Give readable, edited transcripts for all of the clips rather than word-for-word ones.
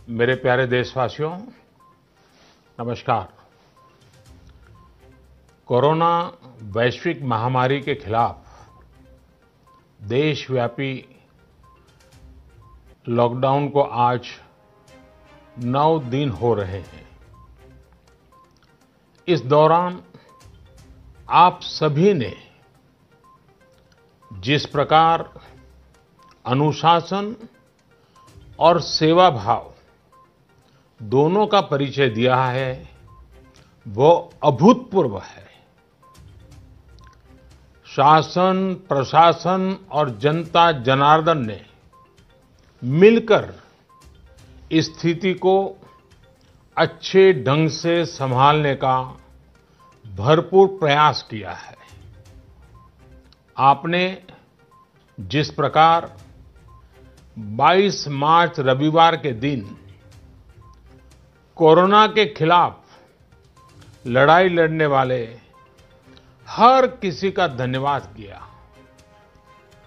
मेरे प्यारे देशवासियों, नमस्कार। कोरोना वैश्विक महामारी के खिलाफ देशव्यापी लॉकडाउन को आज 9 दिन हो रहे हैं। इस दौरान आप सभी ने जिस प्रकार अनुशासन और सेवा भाव दोनों का परिचय दिया है, वो अभूतपूर्व है। शासन, प्रशासन और जनता जनार्दन ने मिलकर इस स्थिति को अच्छे ढंग से संभालने का भरपूर प्रयास किया है। आपने जिस प्रकार 22 मार्च रविवार के दिन कोरोना के खिलाफ लड़ाई लड़ने वाले हर किसी का धन्यवाद किया,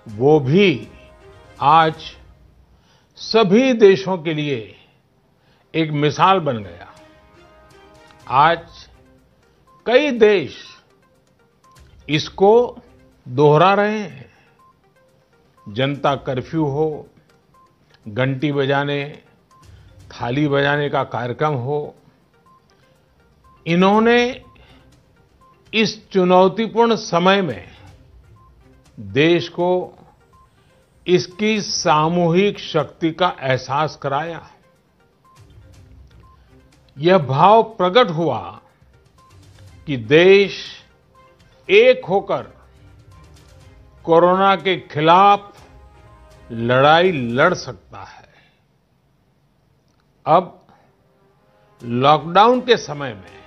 वो भी आज सभी देशों के लिए एक मिसाल बन गया। आज कई देश इसको दोहरा रहे हैं। जनता कर्फ्यू हो, घंटी बजाने, थाली बजाने का कार्यक्रम हो, इन्होंने इस चुनौतीपूर्ण समय में देश को इसकी सामूहिक शक्ति का एहसास कराया। यह भाव प्रकट हुआ कि देश एक होकर कोरोना के खिलाफ लड़ाई लड़ सकता है। अब लॉकडाउन के समय में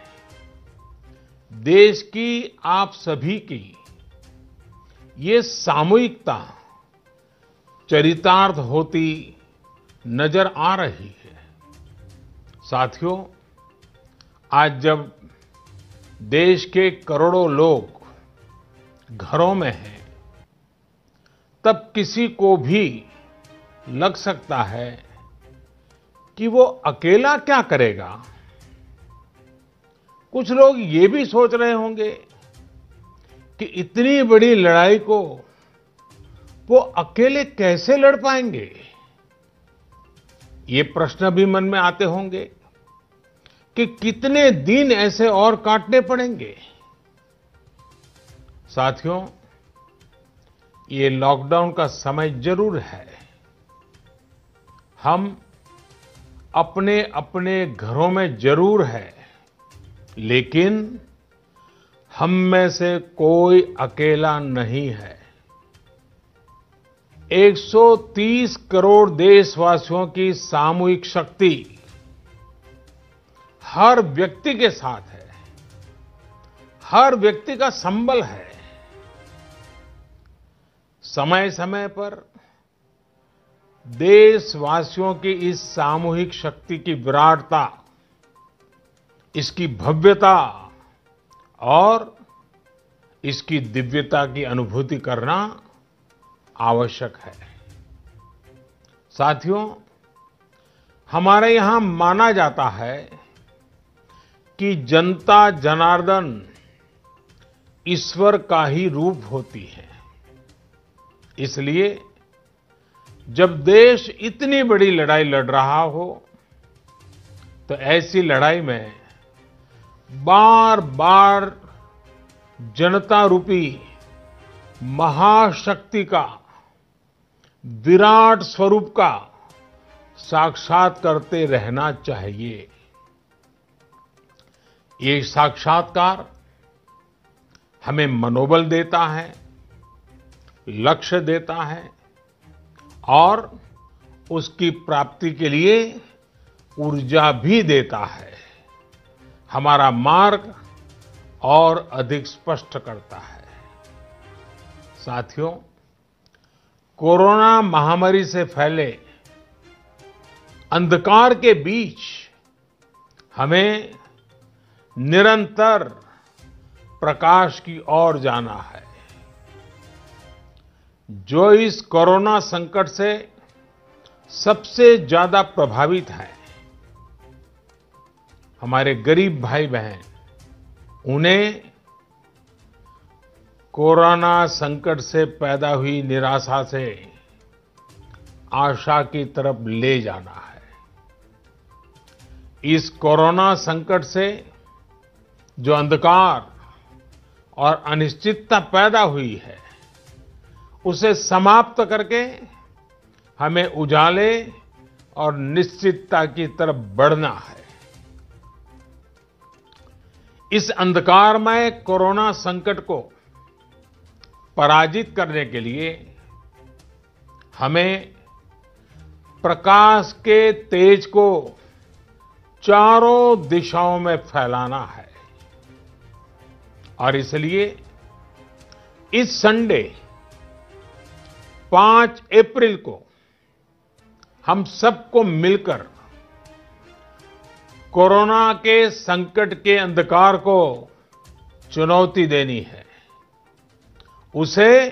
देश की आप सभी की ये सामूहिकता चरितार्थ होती नजर आ रही है। साथियों, आज जब देश के करोड़ों लोग घरों में हैं, तब किसी को भी लग सकता है कि वो अकेला क्या करेगा। कुछ लोग ये भी सोच रहे होंगे कि इतनी बड़ी लड़ाई को वो अकेले कैसे लड़ पाएंगे। ये प्रश्न भी मन में आते होंगे कि कितने दिन ऐसे और काटने पड़ेंगे। साथियों, ये लॉकडाउन का समय जरूर है। हम अपने अपने घरों में जरूर है, लेकिन हम में से कोई अकेला नहीं है। 130 करोड़ देशवासियों की सामूहिक शक्ति हर व्यक्ति के साथ है, हर व्यक्ति का संबल है। समय समय पर देशवासियों की इस सामूहिक शक्ति की विराटता, इसकी भव्यता और इसकी दिव्यता की अनुभूति करना आवश्यक है। साथियों, हमारे यहां माना जाता है कि जनता जनार्दन ईश्वर का ही रूप होती है। इसलिए जब देश इतनी बड़ी लड़ाई लड़ रहा हो, तो ऐसी लड़ाई में बार बार जनता रूपी महाशक्ति का, विराट स्वरूप का साक्षात करते रहना चाहिए। ये साक्षात्कार हमें मनोबल देता है, लक्ष्य देता है और उसकी प्राप्ति के लिए ऊर्जा भी देता है। हमारा मार्ग और अधिक स्पष्ट करता है। साथियों, कोरोना महामारी से फैले अंधकार के बीच हमें निरंतर प्रकाश की ओर जाना है। जो इस कोरोना संकट से सबसे ज्यादा प्रभावित है, हमारे गरीब भाई बहन, उन्हें कोरोना संकट से पैदा हुई निराशा से आशा की तरफ ले जाना है। इस कोरोना संकट से जो अंधकार और अनिश्चितता पैदा हुई है, उसे समाप्त करके हमें उजाले और निश्चितता की तरफ बढ़ना है। इस अंधकारमय कोरोना संकट को पराजित करने के लिए हमें प्रकाश के तेज को चारों दिशाओं में फैलाना है। और इसलिए इस संडे 5 अप्रैल को हम सबको मिलकर कोरोना के संकट के अंधकार को चुनौती देनी है, उसे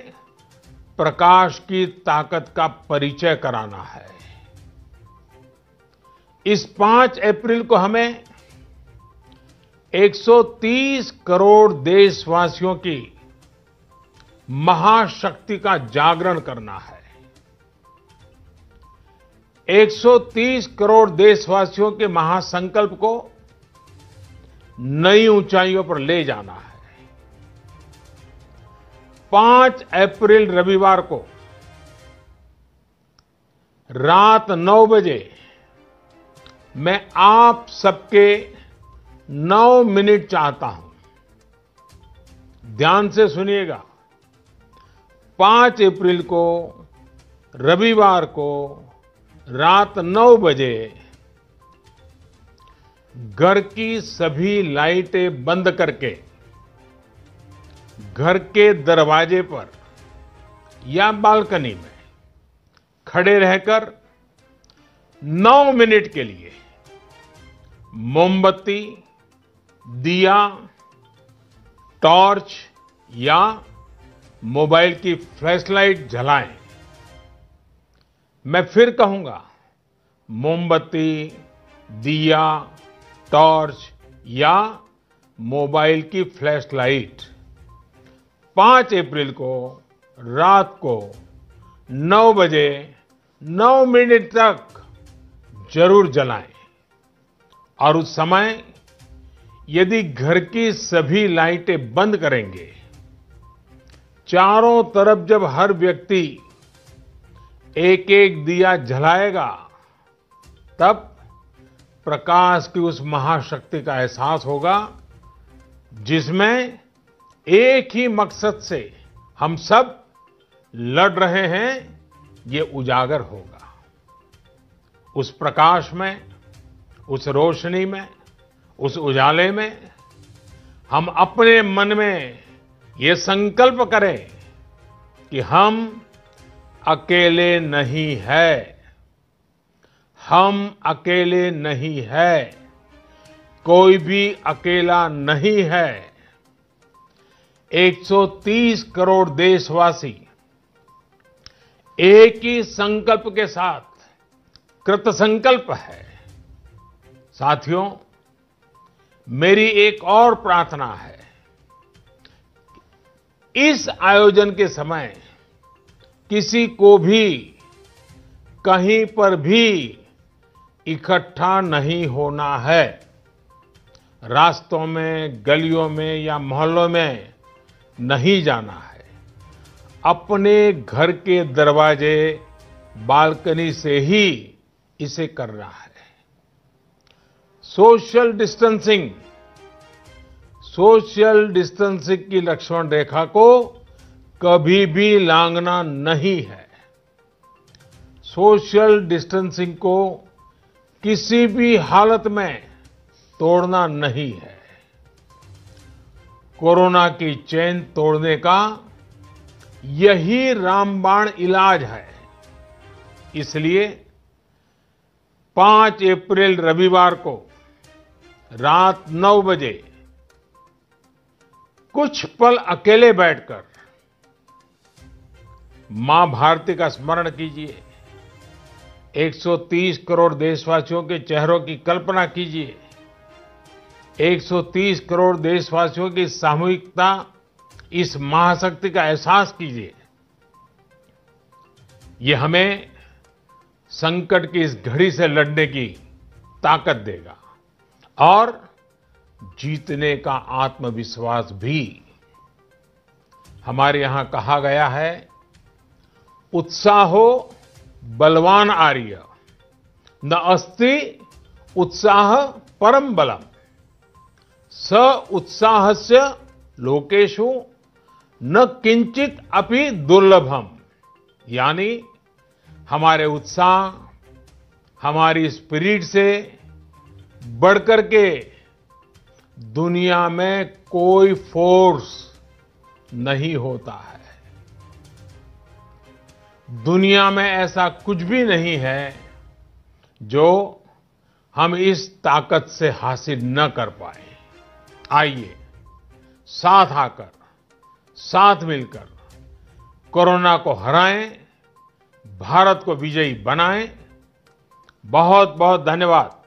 प्रकाश की ताकत का परिचय कराना है। इस 5 अप्रैल को हमें 130 करोड़ देशवासियों की महाशक्ति का जागरण करना है। 130 करोड़ देशवासियों के महासंकल्प को नई ऊंचाइयों पर ले जाना है। 5 अप्रैल रविवार को रात 9 बजे मैं आप सबके 9 मिनट चाहता हूं। ध्यान से सुनिएगा। 5 अप्रैल को रविवार को रात 9 बजे घर की सभी लाइटें बंद करके घर के दरवाजे पर या बालकनी में खड़े रहकर 9 मिनट के लिए मोमबत्ती, दिया, टॉर्च या मोबाइल की फ्लैशलाइट जलाएं। मैं फिर कहूंगा, मोमबत्ती, दिया, टॉर्च या मोबाइल की फ्लैशलाइट 5 अप्रैल को रात को 9 बजे 9 मिनट तक जरूर जलाएं। और उस समय यदि घर की सभी लाइटें बंद करेंगे, चारों तरफ जब हर व्यक्ति एक एक दिया जलाएगा, तब प्रकाश की उस महाशक्ति का एहसास होगा जिसमें एक ही मकसद से हम सब लड़ रहे हैं, ये उजागर होगा। उस प्रकाश में, उस रोशनी में, उस उजाले में हम अपने मन में ये संकल्प करें कि हम अकेले नहीं हैं, हम अकेले नहीं हैं, कोई भी अकेला नहीं है। 130 करोड़ देशवासी एक ही संकल्प के साथ कृत संकल्प है। साथियों, मेरी एक और प्रार्थना है। इस आयोजन के समय किसी को भी कहीं पर भी इकट्ठा नहीं होना है। रास्तों में, गलियों में या मोहल्लों में नहीं जाना है। अपने घर के दरवाजे, बालकनी से ही इसे करना है। सोशल डिस्टेंसिंग की लक्ष्मण रेखा को कभी भी लांघना नहीं है। सोशल डिस्टेंसिंग को किसी भी हालत में तोड़ना नहीं है। कोरोना की चेन तोड़ने का यही रामबाण इलाज है। इसलिए 5 अप्रैल रविवार को रात 9 बजे कुछ पल अकेले बैठकर मां भारती का स्मरण कीजिए। 130 करोड़ देशवासियों के चेहरों की कल्पना कीजिए 130 करोड़ देशवासियों की सामूहिकता, इस महाशक्ति का एहसास कीजिए। ये हमें संकट की इस घड़ी से लड़ने की ताकत देगा और जीतने का आत्मविश्वास भी। हमारे यहां कहा गया है, उत्साहो बलवान आर्य, न अस्ति उत्साह परम बलम, स उत्साहस्य लोकेषु न किंचित अपि दुर्लभम। यानी हमारे उत्साह, हमारी स्पिरिट से बढ़कर के दुनिया में कोई फोर्स नहीं होता है। दुनिया में ऐसा कुछ भी नहीं है जो हम इस ताकत से हासिल न कर पाए। आइए साथ आकर, साथ मिलकर कोरोना को हराएं, भारत को विजयी बनाएं। बहुत बहुत धन्यवाद।